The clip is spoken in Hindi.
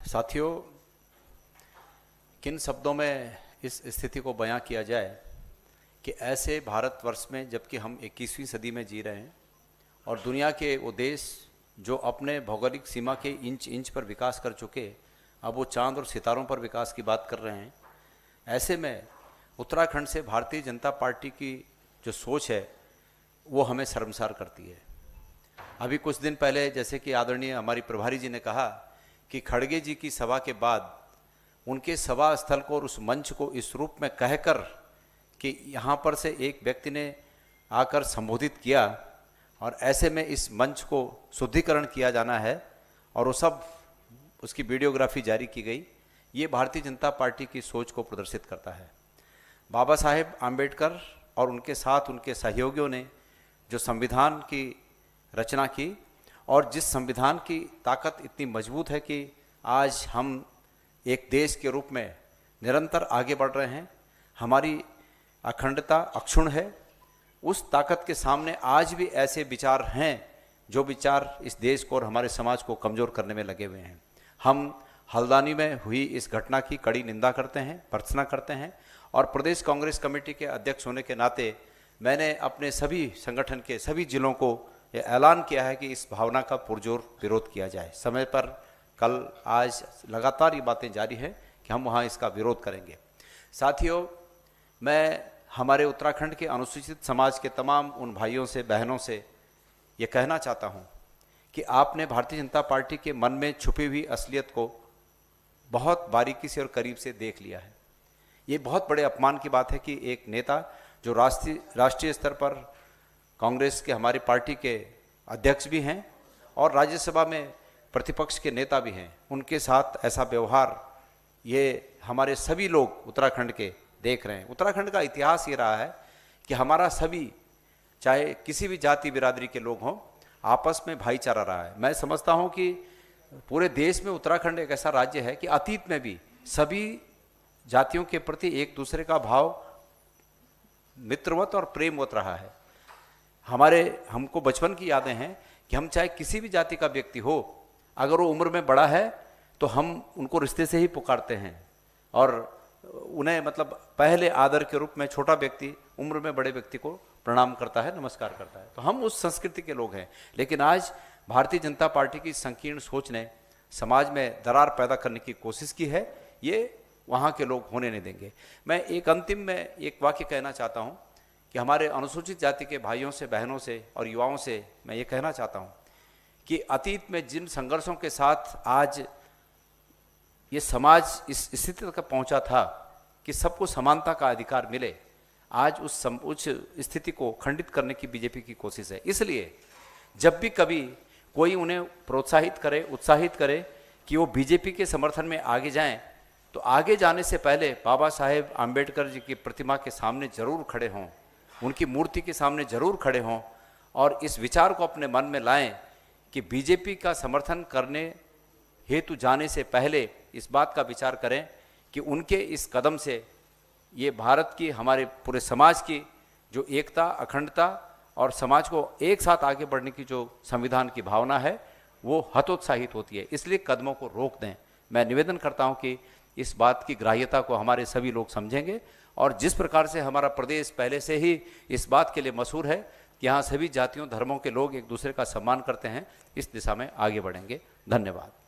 साथियों, किन शब्दों में इस स्थिति को बयां किया जाए कि ऐसे भारतवर्ष में, जबकि हम 21वीं सदी में जी रहे हैं और दुनिया के वो देश जो अपने भौगोलिक सीमा के इंच इंच पर विकास कर चुके, अब वो चांद और सितारों पर विकास की बात कर रहे हैं। ऐसे में उत्तराखंड से भारतीय जनता पार्टी की जो सोच है वो हमें शर्मसार करती है। अभी कुछ दिन पहले, जैसे कि आदरणीय हमारी प्रभारी जी ने कहा कि खड़गे जी की सभा के बाद उनके सभा स्थल को और उस मंच को इस रूप में कहकर कि यहाँ पर से एक व्यक्ति ने आकर संबोधित किया और ऐसे में इस मंच को शुद्धिकरण किया जाना है और वो सब उसकी वीडियोग्राफी जारी की गई, ये भारतीय जनता पार्टी की सोच को प्रदर्शित करता है। बाबा साहेब आम्बेडकर और उनके साथ उनके सहयोगियों ने जो संविधान की रचना की और जिस संविधान की ताकत इतनी मजबूत है कि आज हम एक देश के रूप में निरंतर आगे बढ़ रहे हैं, हमारी अखंडता अक्षुण्ण है, उस ताकत के सामने आज भी ऐसे विचार हैं जो विचार इस देश को और हमारे समाज को कमज़ोर करने में लगे हुए हैं। हम हल्द्वानी में हुई इस घटना की कड़ी निंदा करते हैं, भर्त्सना करते हैं और प्रदेश कांग्रेस कमेटी के अध्यक्ष होने के नाते मैंने अपने सभी संगठन के सभी जिलों को यह ऐलान किया है कि इस भावना का पुरजोर विरोध किया जाए। समय पर कल आज लगातार ये बातें जारी हैं कि हम वहाँ इसका विरोध करेंगे। साथियों, मैं हमारे उत्तराखंड के अनुसूचित समाज के तमाम उन भाइयों से, बहनों से ये कहना चाहता हूँ कि आपने भारतीय जनता पार्टी के मन में छुपी हुई असलियत को बहुत बारीकी से और करीब से देख लिया है। ये बहुत बड़े अपमान की बात है कि एक नेता जो राष्ट्रीय स्तर पर कांग्रेस के हमारी पार्टी के अध्यक्ष भी हैं और राज्यसभा में प्रतिपक्ष के नेता भी हैं, उनके साथ ऐसा व्यवहार ये हमारे सभी लोग उत्तराखंड के देख रहे हैं। उत्तराखंड का इतिहास ये रहा है कि हमारा सभी, चाहे किसी भी जाति बिरादरी के लोग हों, आपस में भाईचारा रहा है। मैं समझता हूँ कि पूरे देश में उत्तराखंड एक ऐसा राज्य है कि अतीत में भी सभी जातियों के प्रति एक दूसरे का भाव मित्रवत और प्रेमवत रहा है। हमको बचपन की यादें हैं कि हम चाहे किसी भी जाति का व्यक्ति हो, अगर वो उम्र में बड़ा है तो हम उनको रिश्ते से ही पुकारते हैं और उन्हें मतलब पहले आदर के रूप में छोटा व्यक्ति उम्र में बड़े व्यक्ति को प्रणाम करता है, नमस्कार करता है। तो हम उस संस्कृति के लोग हैं। लेकिन आज भारतीय जनता पार्टी की संकीर्ण सोच ने समाज में दरार पैदा करने की कोशिश की है, ये वहाँ के लोग होने नहीं देंगे। मैं एक अंतिम में एक वाक्य कहना चाहता हूँ कि हमारे अनुसूचित जाति के भाइयों से, बहनों से और युवाओं से मैं ये कहना चाहता हूँ कि अतीत में जिन संघर्षों के साथ आज ये समाज इस स्थिति तक पहुंचा था कि सबको समानता का अधिकार मिले, आज उस स्थिति को खंडित करने की बीजेपी की कोशिश है। इसलिए जब भी कभी कोई उन्हें प्रोत्साहित करे, उत्साहित करे कि वो बीजेपी के समर्थन में आगे जाएं, तो आगे जाने से पहले बाबा साहेब आम्बेडकर जी की प्रतिमा के सामने जरूर खड़े हों, उनकी मूर्ति के सामने जरूर खड़े हों और इस विचार को अपने मन में लाएं कि बीजेपी का समर्थन करने हेतु जाने से पहले इस बात का विचार करें कि उनके इस कदम से ये भारत की, हमारे पूरे समाज की जो एकता, अखंडता और समाज को एक साथ आगे बढ़ने की जो संविधान की भावना है वो हतोत्साहित होती है। इसलिए कदमों को रोक दें। मैं निवेदन करता हूं कि इस बात की ग्राह्यता को हमारे सभी लोग समझेंगे और जिस प्रकार से हमारा प्रदेश पहले से ही इस बात के लिए मशहूर है कि यहाँ सभी जातियों, धर्मों के लोग एक दूसरे का सम्मान करते हैं, इस दिशा में आगे बढ़ेंगे। धन्यवाद।